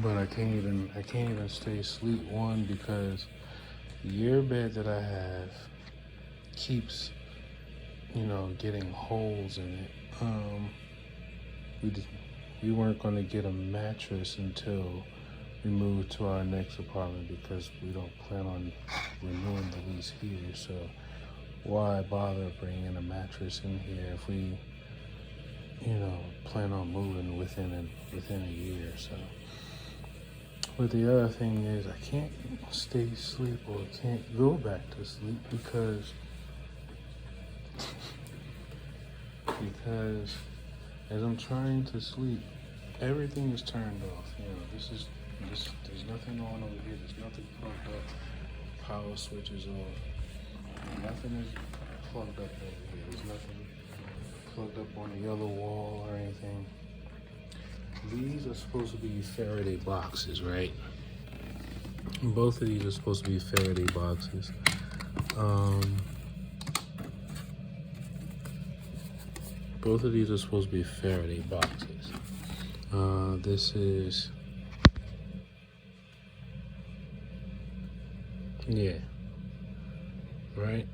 but I can't even stay asleep. One, because the earbed that I have keeps, getting holes in it. We just, we weren't going to get a mattress until we moved to our next apartment because we don't plan on renewing the lease here. So why bother bringing a mattress in here if we, plan on moving within a year? So, but the other thing is I can't stay asleep or can't go back to sleep because as I'm trying to sleep, everything is turned off. There's nothing on over here. There's nothing plugged up. Power switch is off. Nothing is plugged up over here. There's nothing plugged up on the other wall or anything. These are supposed to be Faraday boxes, right? Both of these are supposed to be Faraday boxes. Both of these are supposed to be Faraday boxes. This is, yeah, right?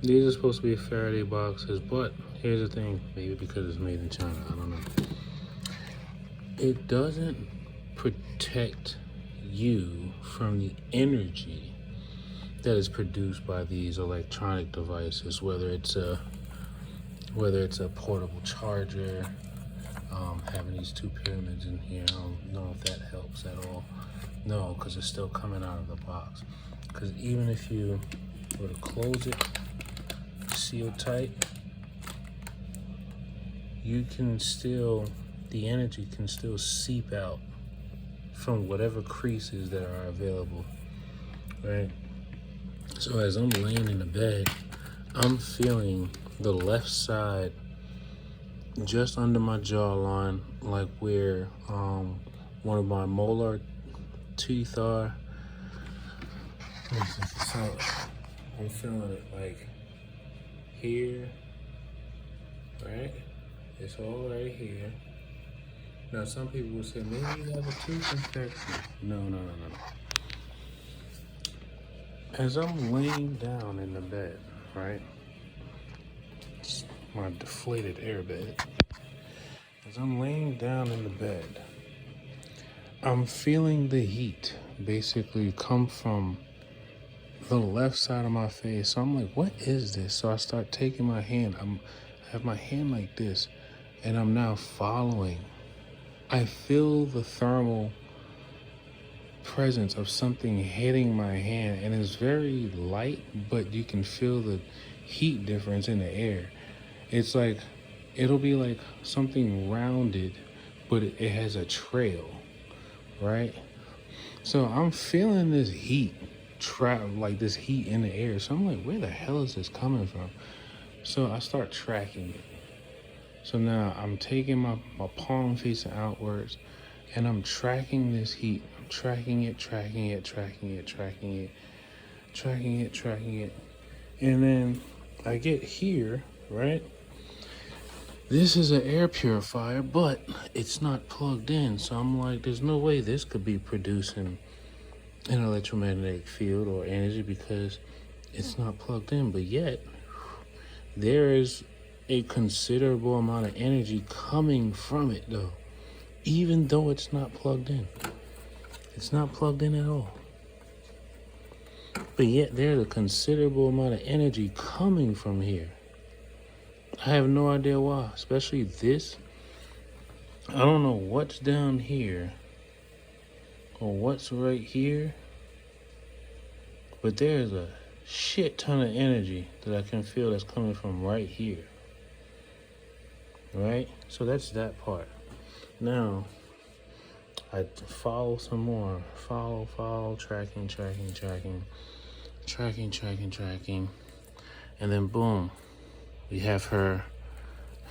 These are supposed to be Faraday boxes, but here's the thing, maybe because it's made in China, I don't know. It doesn't protect you from the energy that is produced by these electronic devices, whether it's a portable charger, having these two pyramids in here. I don't know if that helps at all. No, because it's still coming out of the box. Because even if you were to close it, seal tight, the energy can still seep out from whatever creases that are available, right? So as I'm laying in the bed, I'm feeling the left side just under my jawline, like where one of my molar teeth are. So I'm feeling it like here, right? It's all right here. Now some people will say maybe you have a tooth infection. No. As I'm laying down in the bed, right? My deflated air bed. As I'm laying down in the bed, I'm feeling the heat basically come from the left side of my face. So I'm like, what is this? So I start taking my hand. I have my hand like this, and I'm now following. I feel the thermal presence of something hitting my hand, and it's very light, but you can feel the heat difference in the air. It's like, it'll be like something rounded, but it has a trail, right? So I'm feeling this heat, like this heat in the air. So I'm like, where the hell is this coming from? So I start tracking it. So now I'm taking my palm facing outwards, and I'm tracking this heat. I'm tracking it. And then I get here, right? This is an air purifier, but it's not plugged in. So I'm like, there's no way this could be producing an electromagnetic field or energy because it's not plugged in. But yet, there is a considerable amount of energy coming from it, though, even though it's not plugged in. It's not plugged in at all. But yet, there's a considerable amount of energy coming from here. I have no idea why, especially this. I don't know what's down here or what's right here, but there's a shit ton of energy that I can feel that's coming from right here. Right? So that's that part. Now, I follow some more. Follow, tracking. And then boom, we have her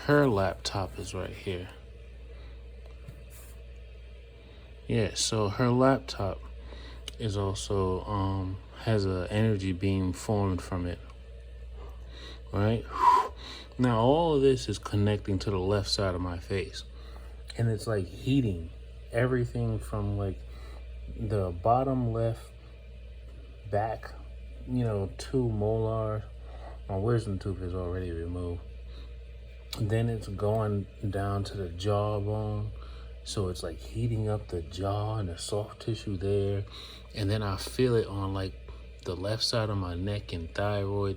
laptop is right here. Yeah, so her laptop is also has an energy beam formed from it. Right? Now all of this is connecting to the left side of my face. And it's like heating everything from like the bottom left back, two molars. My wisdom tooth is already removed. Then it's going down to the jawbone. So it's like heating up the jaw and the soft tissue there. And then I feel it on like the left side of my neck and thyroid.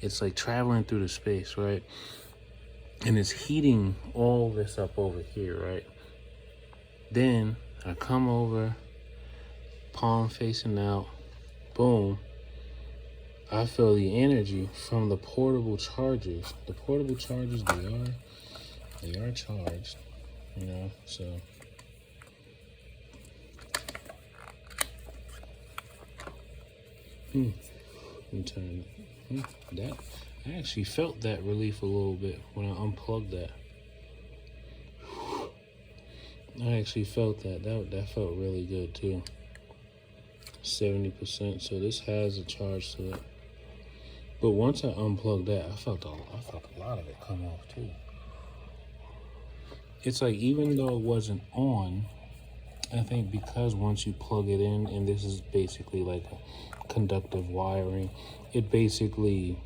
It's like traveling through the space, right? And it's heating all this up over here, right? Then I come over, palm facing out, boom. I feel the energy from the portable chargers. The portable chargers, they are charged, so. Turn that. I actually felt that relief a little bit when I unplugged that. I actually felt that. That felt really good too. 70%. So this has a charge to it. But once I unplugged that, I felt a lot of it come off too. It's like even though it wasn't on, I think because once you plug it in, and this is basically like a conductive wiring, it basically,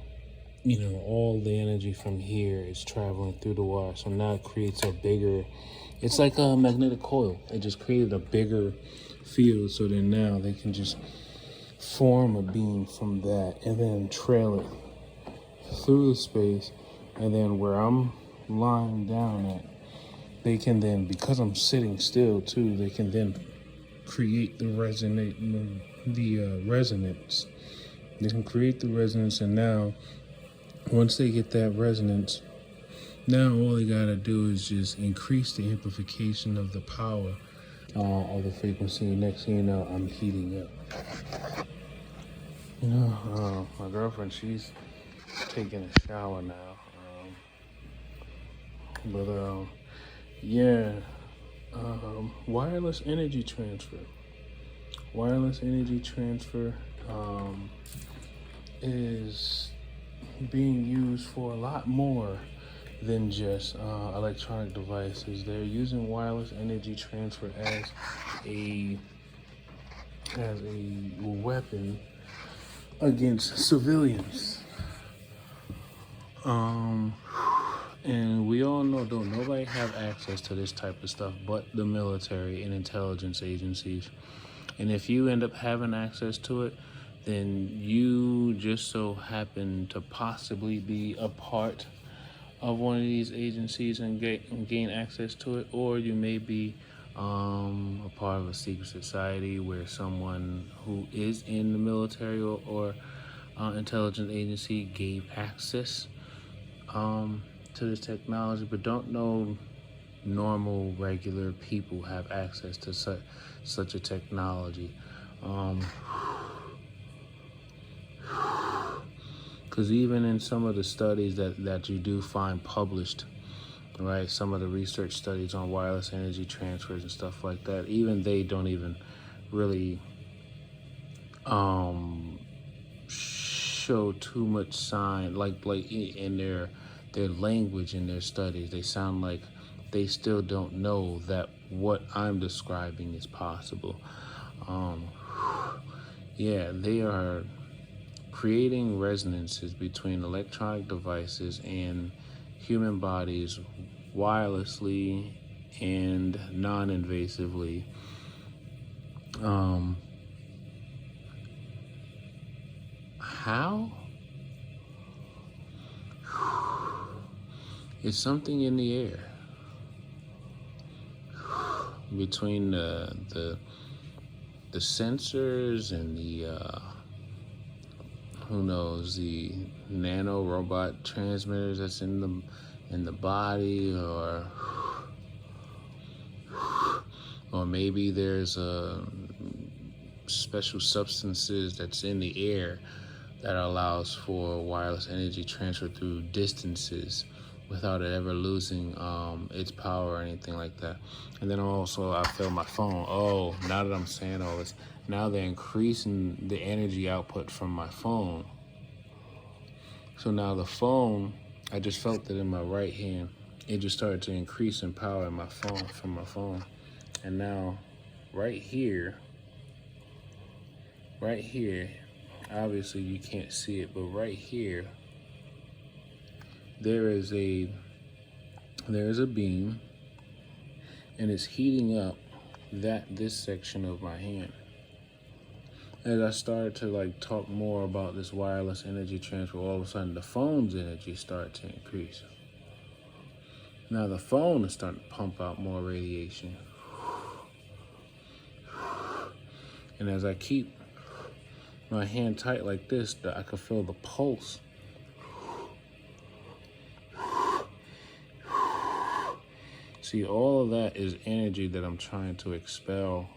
all the energy from here is traveling through the wire. So now it creates a bigger, it's like a magnetic coil. It just created a bigger field. So then now they can just form a beam from that and then trail it through the space. And then where I'm lying down at, they can then, because I'm sitting still too, they can then create the resonance. They can create the resonance, and now once they get that resonance, now all they gotta do is just increase the amplification of the power of the frequency. Next thing you know, I'm heating up. My girlfriend, she's taking a shower now. Wireless energy transfer. Wireless energy transfer is being used for a lot more than just electronic devices. They're using wireless energy transfer as a weapon against civilians. And we all know, don't nobody have access to this type of stuff but the military and intelligence agencies. And if you end up having access to it, then you just so happen to possibly be a part of one of these agencies and gain access to it, or you may be a part of a secret society where someone who is in the military or intelligence agency gave access to this technology, but don't know normal, regular people have access to such a technology. Because even in some of the studies that you do find published, right, some of the research studies on wireless energy transfers and stuff like that, even they don't even really show too much sign, like in their language in their studies. They sound like they still don't know that what I'm describing is possible. They are creating resonances between electronic devices and human bodies wirelessly and non-invasively. How? It's something in the air between the sensors and the who knows, the nano robot transmitters that's in the body, or maybe there's special substances that's in the air that allows for wireless energy transfer through distances without it ever losing its power or anything like that. And then also I feel my phone. Oh, now that I'm saying all this, now they're increasing the energy output from my phone. So now the phone, I just felt it in my right hand. It just started to increase in power in my phone, from my phone. And now right here, obviously you can't see it, but right here, there is a beam, and it's heating up this section of my hand. As I started to like talk more about this wireless energy transfer, all of a sudden the phone's energy started to increase. Now the phone is starting to pump out more radiation. And as I keep my hand tight like this, I can feel the pulse. See, all of that is energy that I'm trying to expel.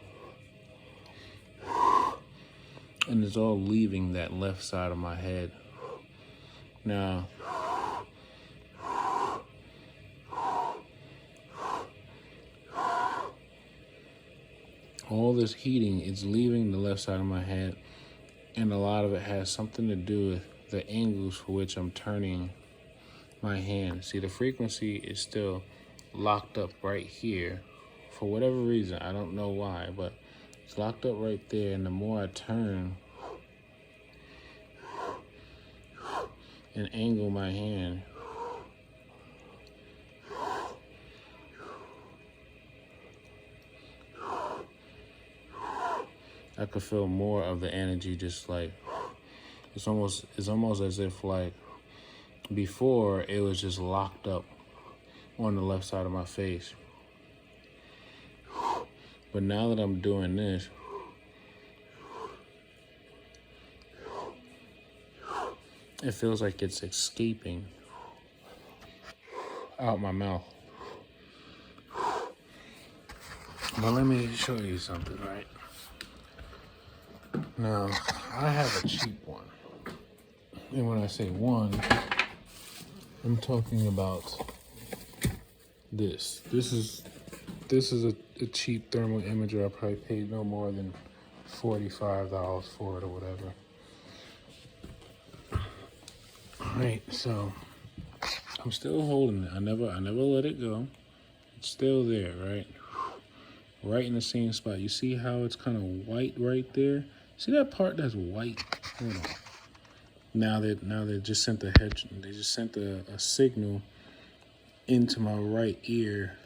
And it's all leaving that left side of my head. Now, all this heating is leaving the left side of my head, and a lot of it has something to do with the angles for which I'm turning my hand. See, the frequency is still locked up right here for whatever reason. I don't know why, but it's locked up right there, and the more I turn and angle my hand, I could feel more of the energy. Just like it's almost as if like before it was just locked up on the left side of my face. But now that I'm doing this, it feels like it's escaping out my mouth. But let me show you something, right? Now, I have a cheap one. And when I say one, I'm talking about this. This is a cheap thermal imager. I probably paid no more than $45 for it or whatever. Right, so I'm still holding it. I never let it go. It's still there, right? Right in the same spot. You see how it's kind of white right there? See that part that's white? Hold on. Now they just sent a signal into my right ear.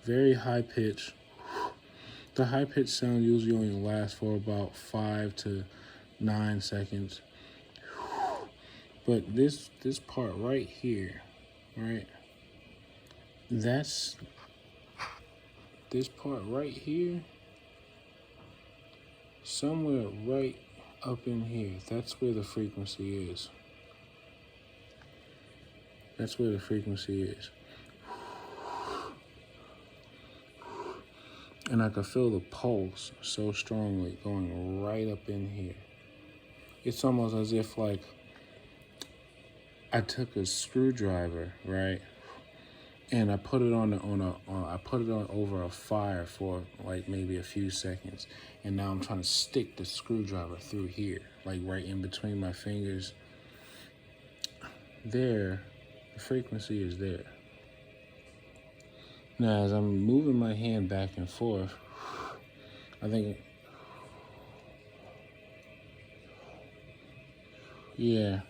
Very high pitch. The high pitch sound usually only lasts for about 5 to 9 seconds. But this part right here, right? This part right here, somewhere right up in here, that's where the frequency is. That's where the frequency is. And I can feel the pulse so strongly going right up in here. It's almost as if like I took a screwdriver, right? And I put it on over a fire for like maybe a few seconds, and now I'm trying to stick the screwdriver through here, like right in between my fingers. There, the frequency is there. Now, as I'm moving my hand back and forth, I think, yeah.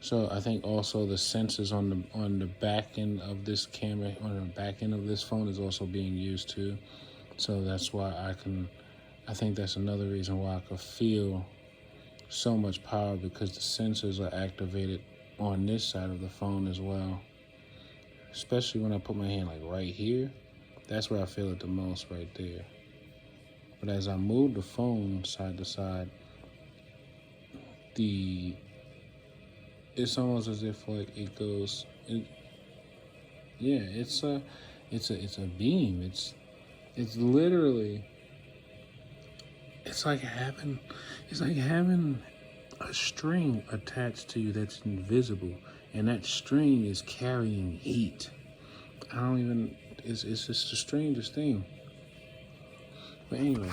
So I think also the sensors on the back end of this camera, on the back end of this phone, is also being used too. So that's why I think that's another reason why I could feel so much power, because the sensors are activated on this side of the phone as well. Especially when I put my hand like right here, that's where I feel it the most, right there. But as I move the phone side to side, it's almost as if like it goes, it's a beam. It's literally, it's like having a string attached to you that's invisible, and that string is carrying heat. It's just the strangest thing. But anyway,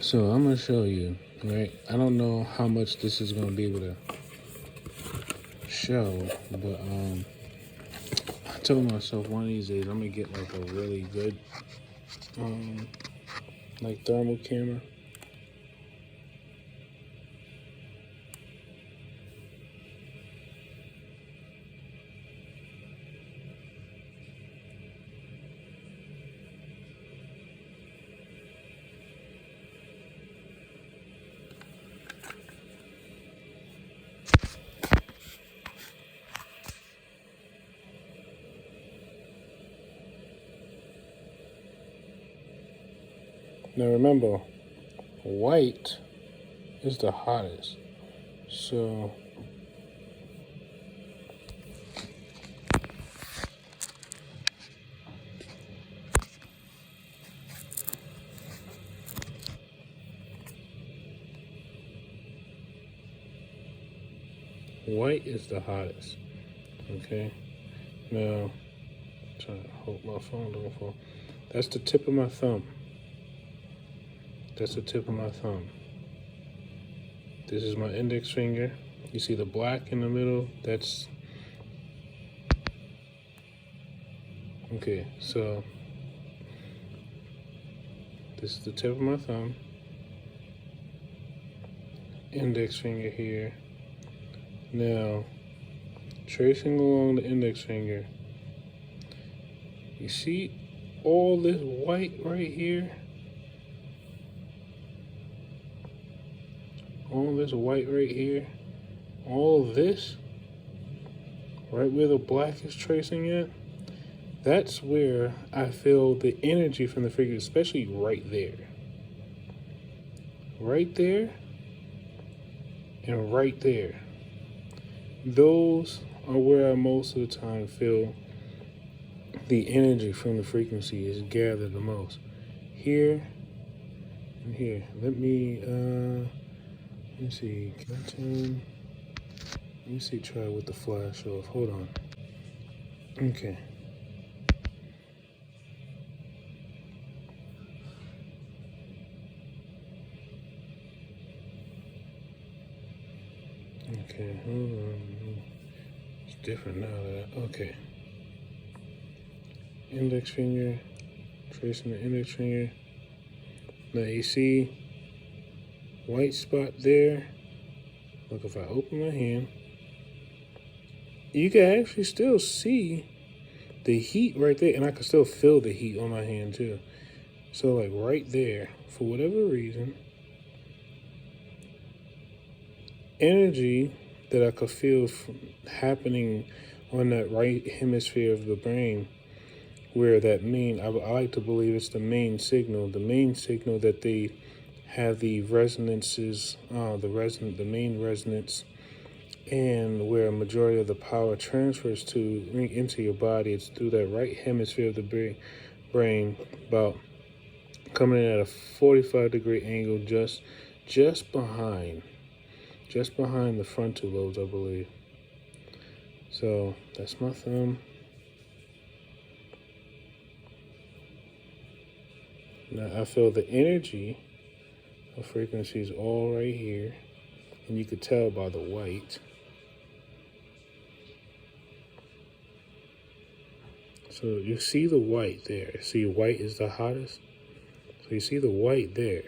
so I'm gonna show you, right? I don't know how much this is gonna be able to show, but told myself one of these days I'm gonna get like a really good like thermal camera. Now remember, white is the hottest. So white is the hottest. Okay. Now, trying to hold my phone don't fall. That's the tip of my thumb. That's the tip of my thumb. This is my index finger. You see the black in the middle? That's okay. So this is the tip of my thumb. Index finger here. Now, tracing along the index finger, you see all this white right here? All this white right here? All this? Right where the black is tracing at? That's where I feel the energy from the figure, especially right there. Right there and right there. Those are where I most of the time feel the energy from the frequency is gathered the most. Here and here. Let me see. Can I turn? Let me see. Try with the flash off. Hold on. Okay. Okay. Hold on. It's different now. Okay. Index finger. Tracing the index finger. Now you see white spot there. Look, if I open my hand, you can actually still see the heat right there, and I can still feel the heat on my hand too. So like right there, for whatever reason, energy that I could feel happening on that right hemisphere of the brain, where that I like to believe it's the main signal that they have the resonances, the main resonance, and where a majority of the power transfers to into your body. It's through that right hemisphere of the brain, about coming in at a 45-degree angle, just behind the frontal lobes, I believe. So that's my thumb. Now I feel the energy of frequencies all right here, and you could tell by the white. So you see the white there. See, white is the hottest. So you see the white there.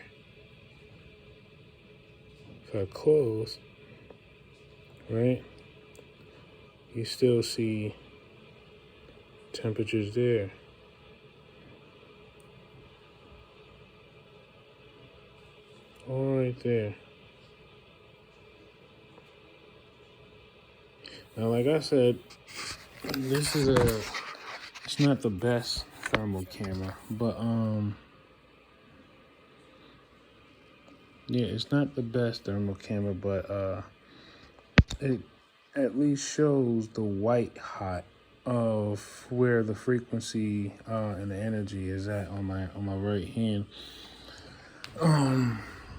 If I close, right, you still see temperatures there. All right there. Now, like I said, it's not the best thermal camera, but yeah, it's not the best thermal camera, but it at least shows the white hot of where the frequency and the energy is at on my right hand.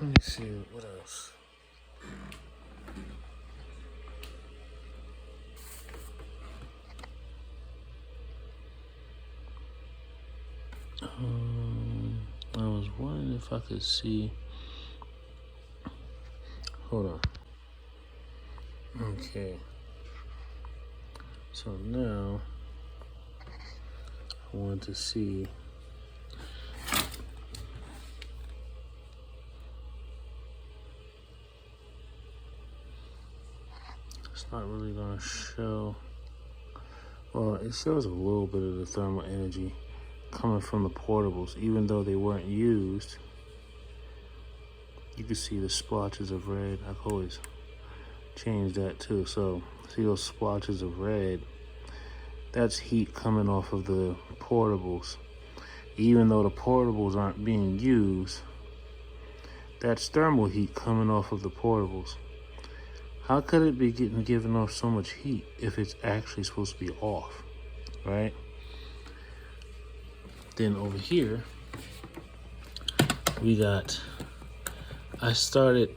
Let me see what else. I was wondering if I could see. Hold on. Okay. So now wanted to see. It's not really gonna show. Well, it shows a little bit of the thermal energy coming from the portables, even though they weren't used. You can see the splotches of red. I can always change that too. So see those splotches of red? That's heat coming off of the portables. Even though the portables aren't being used, that's thermal heat coming off of the portables. How could it be given off so much heat if it's actually supposed to be off, right? Then over here, we got, I started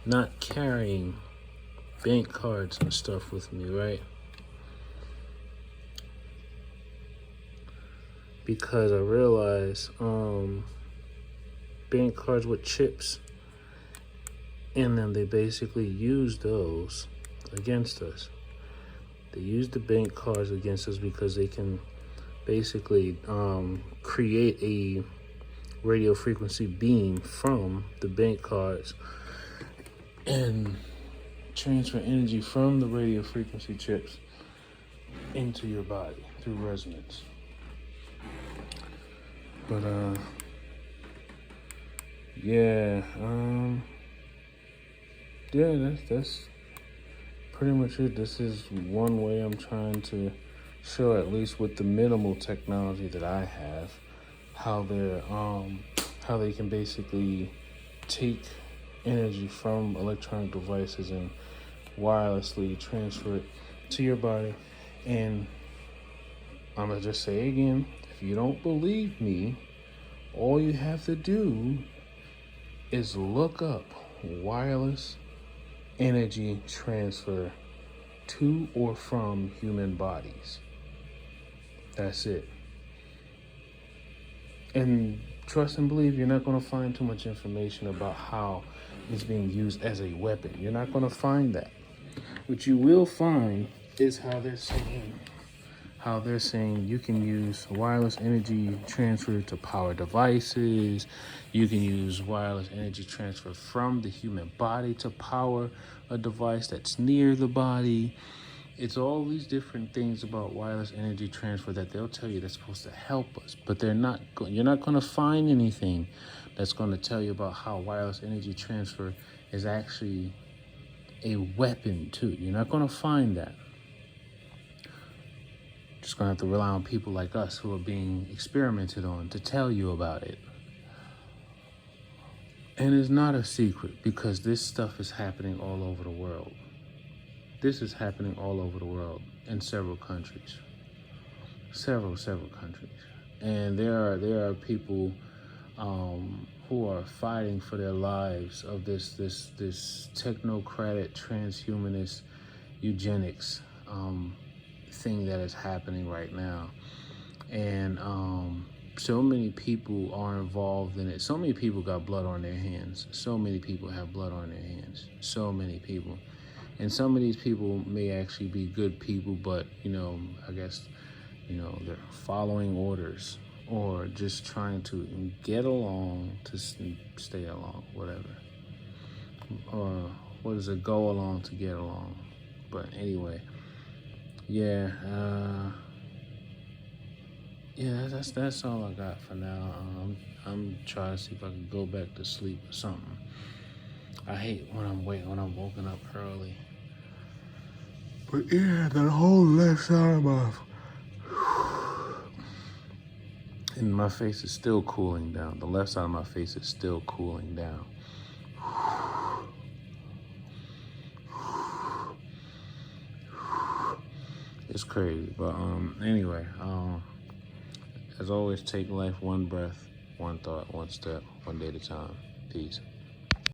not carrying bank cards and stuff with me, right? Because I realized bank cards with chips, and then they basically use those against us. They use the bank cards against us because they can basically create a radio frequency beam from the bank cards and transfer energy from the radio frequency chips into your body through resonance. But yeah, that's pretty much it. This is one way I'm trying to show, at least with the minimal technology that I have, how they can basically take energy from electronic devices and wirelessly transfer it to your body. And I'm gonna just say again, if you don't believe me, all you have to do is look up wireless energy transfer to or from human bodies. That's it. And trust and believe, you're not going to find too much information about how it's being used as a weapon. You're not going to find that. What you will find is how they're saying you can use wireless energy transfer to power devices. You can use wireless energy transfer from the human body to power a device that's near the body. It's all these different things about wireless energy transfer that they'll tell you that's supposed to help us, but you're not going to find anything that's going to tell you about how wireless energy transfer is actually a weapon too. You're not going to find that. Just gonna have to rely on people like us who are being experimented on to tell you about it. And it's not a secret, because this stuff is happening all over the world. This is happening all over the world in several countries. Several countries. And there are people who are fighting for their lives of this technocratic transhumanist eugenics thing that is happening right now. And so many people are involved in it. So many people got blood on their hands. So many people have blood on their hands. So many people. And some of these people may actually be good people, but, I guess, they're following orders or just trying to get along to stay along, whatever. Or what is it, go along to get along. But anyway, yeah, that's all I got for now. I'm trying to see if I can go back to sleep or something. I hate when I'm woken up early. But yeah, that whole left side of and my face is still cooling down. The left side of my face is still cooling down. It's crazy, but anyway, as always, take life one breath, one thought, one step, one day at a time. Peace.